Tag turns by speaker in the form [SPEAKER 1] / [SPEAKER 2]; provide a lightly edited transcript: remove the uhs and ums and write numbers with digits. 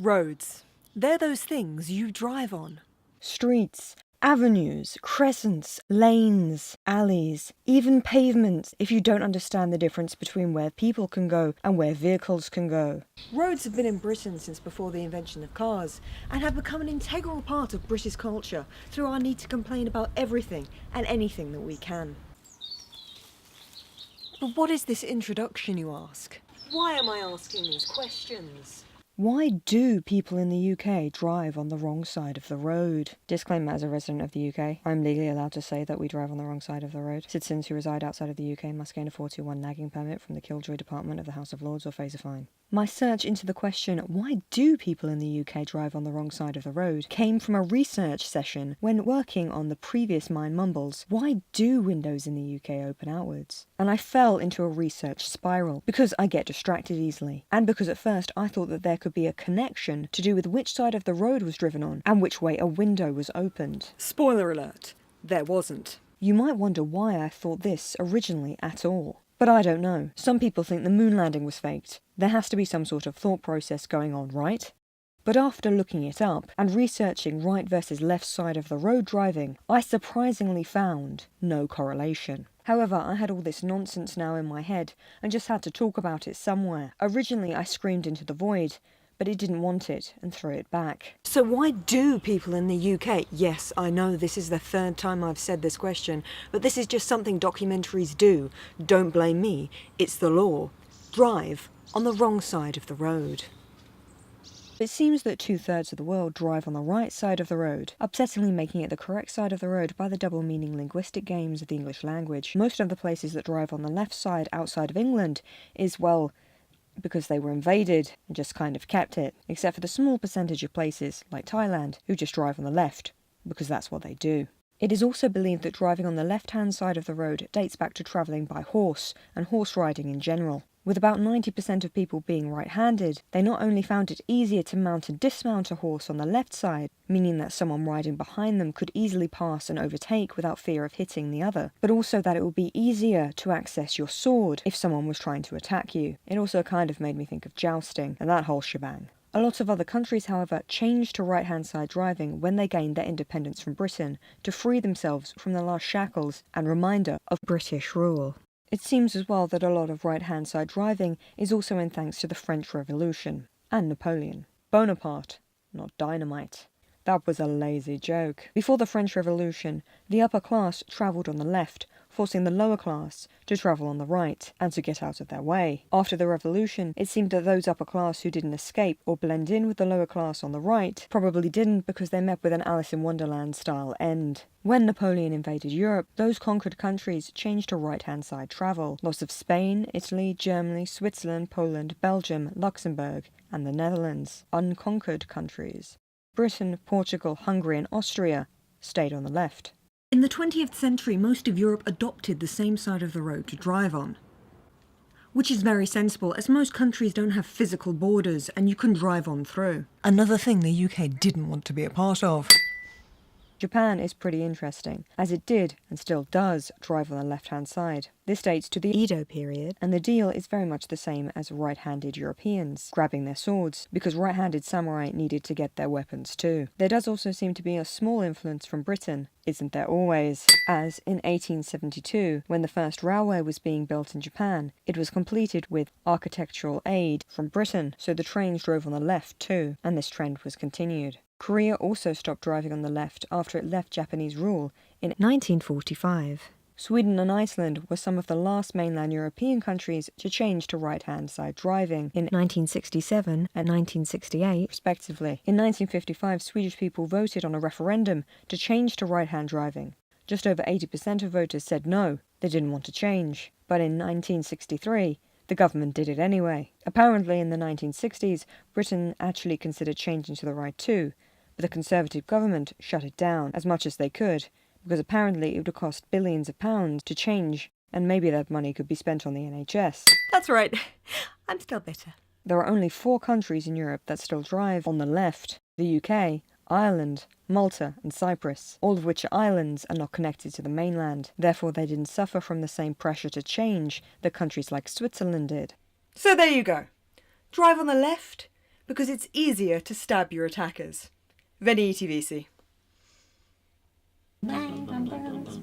[SPEAKER 1] Roads. They're those things you drive on.
[SPEAKER 2] Streets, avenues, crescents, lanes, alleys, even pavements if you don't understand the difference between where people can go and where vehicles can go.
[SPEAKER 1] Roads have been in Britain since before the invention of cars and have become an integral part of British culture through our need to complain about everything and anything that we can. But what is this introduction, you ask? Why am I asking these questions?
[SPEAKER 2] Why do people in the UK drive on the wrong side of the road? Disclaimer: as a resident of the UK, I'm legally allowed to say that we drive on the wrong side of the road. Citizens who reside outside of the UK must gain a 421 nagging permit from the Killjoy Department of the House of Lords or face a fine. My search into the question, why do people in the UK drive on the wrong side of the road, came from a research session when working on the previous mine Mumbles. Why do windows in the UK open outwards? And I fell into a research spiral, because I get distracted easily, and because at first I thought that there could be a connection to do with which side of the road was driven on, and which way a window was opened.
[SPEAKER 1] Spoiler alert, there wasn't.
[SPEAKER 2] You might wonder why I thought this originally at all. But I don't know. Some people think the moon landing was faked. There has to be some sort of thought process going on, right? But after looking it up and researching right versus left side of the road driving, I surprisingly found no correlation. However, I had all this nonsense now in my head and just had to talk about it somewhere. Originally I screamed into the void, but it didn't want it and threw it back.
[SPEAKER 1] So why do people in the UK, yes, I know this is the third time I've said this question, but this is just something documentaries do, don't blame me, it's the law, drive on the wrong side of the road?
[SPEAKER 2] It seems that 2/3 of the world drive on the right side of the road, upsettingly making it the correct side of the road by the double-meaning linguistic games of the English language. Most of the places that drive on the left side outside of England is, well, because they were invaded and just kind of kept it, except for the small percentage of places, like Thailand, who just drive on the left, because that's what they do. It is also believed that driving on the left-hand side of the road dates back to travelling by horse, and horse riding in general. With about 90% of people being right-handed, they not only found it easier to mount and dismount a horse on the left side, meaning that someone riding behind them could easily pass and overtake without fear of hitting the other, but also that it would be easier to access your sword if someone was trying to attack you. It also kind of made me think of jousting and that whole shebang. A lot of other countries, however, changed to right-hand side driving when they gained their independence from Britain to free themselves from the last shackles and reminder of British rule. It seems as well that a lot of right-hand side driving is also in thanks to the French Revolution and Napoleon. Bonaparte, not dynamite. That was a lazy joke. Before the French Revolution, the upper class travelled on the left, forcing the lower class to travel on the right, and to get out of their way. After the revolution, it seemed that those upper class who didn't escape or blend in with the lower class on the right probably didn't, because they met with an Alice in Wonderland style end. When Napoleon invaded Europe, those conquered countries changed to right-hand side travel. Lots of Spain, Italy, Germany, Switzerland, Poland, Belgium, Luxembourg, and the Netherlands, unconquered countries. Britain, Portugal, Hungary, and Austria stayed on the left.
[SPEAKER 1] In the 20th century, most of Europe adopted the same side of the road to drive on. Which is very sensible, as most countries don't have physical borders and you can drive on through. Another thing the UK didn't want to be a part of.
[SPEAKER 2] Japan is pretty interesting, as it did, and still does, drive on the left-hand side. This dates to the Edo period, and the deal is very much the same as right-handed Europeans, grabbing their swords, because right-handed samurai needed to get their weapons too. There does also seem to be a small influence from Britain, isn't there always? As in 1872, when the first railway was being built in Japan, it was completed with architectural aid from Britain, so the trains drove on the left too, and this trend was continued. Korea also stopped driving on the left after it left Japanese rule in 1945. Sweden and Iceland were some of the last mainland European countries to change to right-hand side driving in 1967 and 1968, respectively. In 1955, Swedish people voted on a referendum to change to right-hand driving. Just over 80% of voters said no, they didn't want to change. But in 1963, the government did it anyway. Apparently in the 1960s, Britain actually considered changing to the right too, but the Conservative government shut it down as much as they could, because apparently it would cost billions of pounds to change, and maybe that money could be spent on the NHS.
[SPEAKER 1] That's right, I'm still bitter.
[SPEAKER 2] There are only 4 countries in Europe that still drive on the left: the UK, Ireland, Malta and Cyprus, all of which are islands and not connected to the mainland. Therefore they didn't suffer from the same pressure to change that countries like Switzerland did.
[SPEAKER 1] So there you go. Drive on the left, because it's easier to stab your attackers. Veniti vici.
[SPEAKER 3] Mumbles.